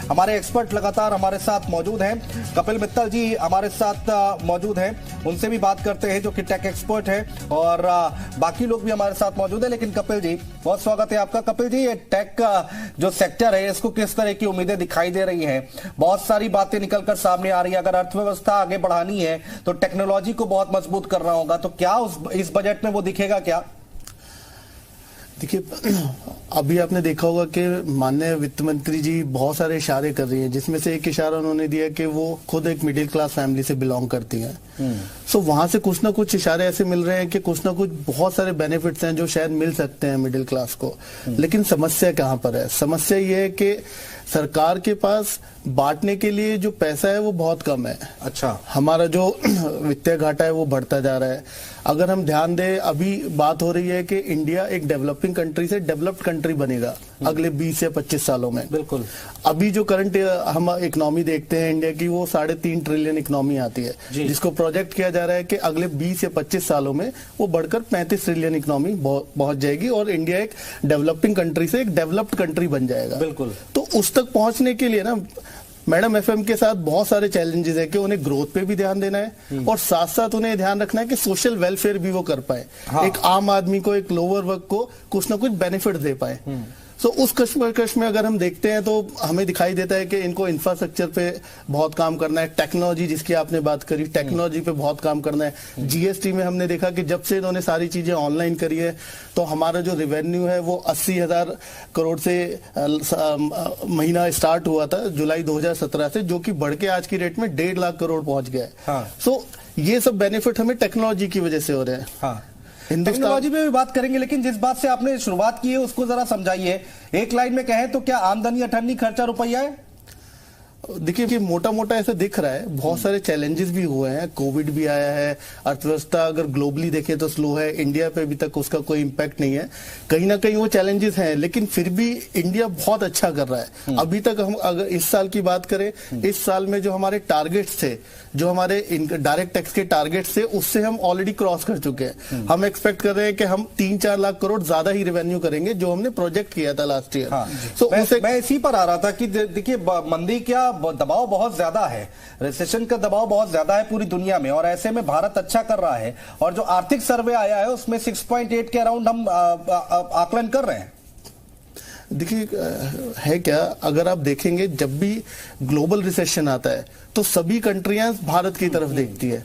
हमारे एक्सपर्ट लगातार हमारे साथ मौजूद हैं। कपिल मित्तल जी हमारे साथ मौजूद हैं, उनसे भी बात करते हैं जो कि टेक एक्सपर्ट है, और बाकी लोग भी हमारे साथ मौजूद है। लेकिन कपिल जी, बहुत स्वागत है आपका। कपिल जी, ये टेक का जो सेक्टर है, इसको किस तरह की उम्मीदें दिखाई दे रही हैं? बहुत सारी बातें निकलकर सामने आ रही है। अगर अर्थव्यवस्था आगे बढ़ानी है तो टेक्नोलॉजी को बहुत मजबूत करना होगा, तो क्या इस बजट में वो दिखेगा क्या? देखिए, अभी आपने देखा होगा कि माननीय वित्त मंत्री जी बहुत सारे इशारे कर रही हैं, जिसमें से एक इशारा उन्होंने दिया कि वो खुद एक मिडिल क्लास फैमिली से बिलोंग करती हैं। सो वहां से कुछ ना कुछ इशारे ऐसे मिल रहे हैं कि कुछ ना कुछ बहुत सारे बेनिफिट्स हैं जो शायद मिल सकते हैं मिडिल क्लास को। लेकिन समस्या कहां पर है? समस्या ये है कि सरकार के पास बांटने के लिए जो पैसा है वो बहुत कम है। अच्छा, हमारा जो वित्तीय घाटा है वो बढ़ता जा रहा है। अगर हम ध्यान दें, अभी बात हो रही है कि इंडिया एक डेवलपिंग कंट्री से डेवलप्ड कंट्री बनेगा अगले 20 या 25 सालों में। बिल्कुल। अभी जो करंट हम इकोनॉमी देखते हैं इंडिया की, वो 3.5 ट्रिलियन इकोनॉमी आती है, जिसको प्रोजेक्ट किया जा रहा है कि अगले 20 या 25 सालों में वो बढ़कर 35 ट्रिलियन इकोनॉमी पहुंच जाएगी और इंडिया एक डेवलपिंग कंट्री से एक डेवलप्ड कंट्री बन जाएगा। बिल्कुल। तो उस तक पहुंचने के लिए ना मैडम, एफएम के साथ बहुत सारे चैलेंजेस है कि उन्हें ग्रोथ पे भी ध्यान देना है और साथ साथ उन्हें ध्यान रखना है कि सोशल वेलफेयर भी वो कर पाए। हाँ। एक आम आदमी को, एक लोअर वर्ग को कुछ ना कुछ बेनिफिट दे पाए। सो उस कश्मकश में अगर हम देखते हैं तो हमें दिखाई देता है कि इनको इंफ्रास्ट्रक्चर पे बहुत काम करना है, टेक्नोलॉजी जिसकी आपने बात करी, टेक्नोलॉजी पे बहुत काम करना है। जीएसटी में हमने देखा कि जब से इन्होंने सारी चीजें ऑनलाइन करी है तो हमारा जो रेवेन्यू है वो 80,000 करोड़ से महीना स्टार्ट हुआ था जुलाई 2017 से, जो कि बढ़ के आज की रेट में 1.5 लाख करोड़ पहुंच गया है। हाँ। सो ये सब बेनिफिट हमें टेक्नोलॉजी की वजह से हो रहे हैं। हाँ। टेक्नोलॉजी पे भी बात करेंगे, लेकिन जिस बात से आपने शुरुआत की है उसको जरा समझाइए। एक लाइन में कहें तो क्या आमदनी अठन्नी खर्चा रुपया है? देखिए, मोटा मोटा ऐसा दिख रहा है। बहुत सारे चैलेंजेस भी हुए हैं, कोविड भी आया है, अर्थव्यवस्था अगर ग्लोबली देखें तो स्लो है, इंडिया पे अभी तक उसका कोई इम्पैक्ट नहीं है। कहीं ना कहीं वो चैलेंजेस हैं, लेकिन फिर भी इंडिया बहुत अच्छा कर रहा है। अभी तक हम अगर इस साल की बात करें, इस साल में जो हमारे टारगेट्स थे, जो हमारे डायरेक्ट टैक्स के टारगेट्स थे, उससे हम ऑलरेडी क्रॉस कर चुके हैं। हम एक्सपेक्ट कर रहे हैं कि हम 3-4 लाख करोड़ ज्यादा ही रेवेन्यू करेंगे जो हमने प्रोजेक्ट किया था लास्ट ईयर। मैं इसी पर आ रहा था कि देखिए, मंदी क्या दबाव बहुत ज्यादा है, रिसेशन का दबाव बहुत ज्यादा है पूरी दुनिया में, और ऐसे में भारत अच्छा कर रहा है। और जो आर्थिक सर्वे आया है उसमें 6.8 के अराउंड हम आकलन कर रहे हैं। देखिए, है क्या, अगर आप देखेंगे जब भी ग्लोबल रिसेशन आता है तो सभी कंट्रियां भारत की तरफ देखती है।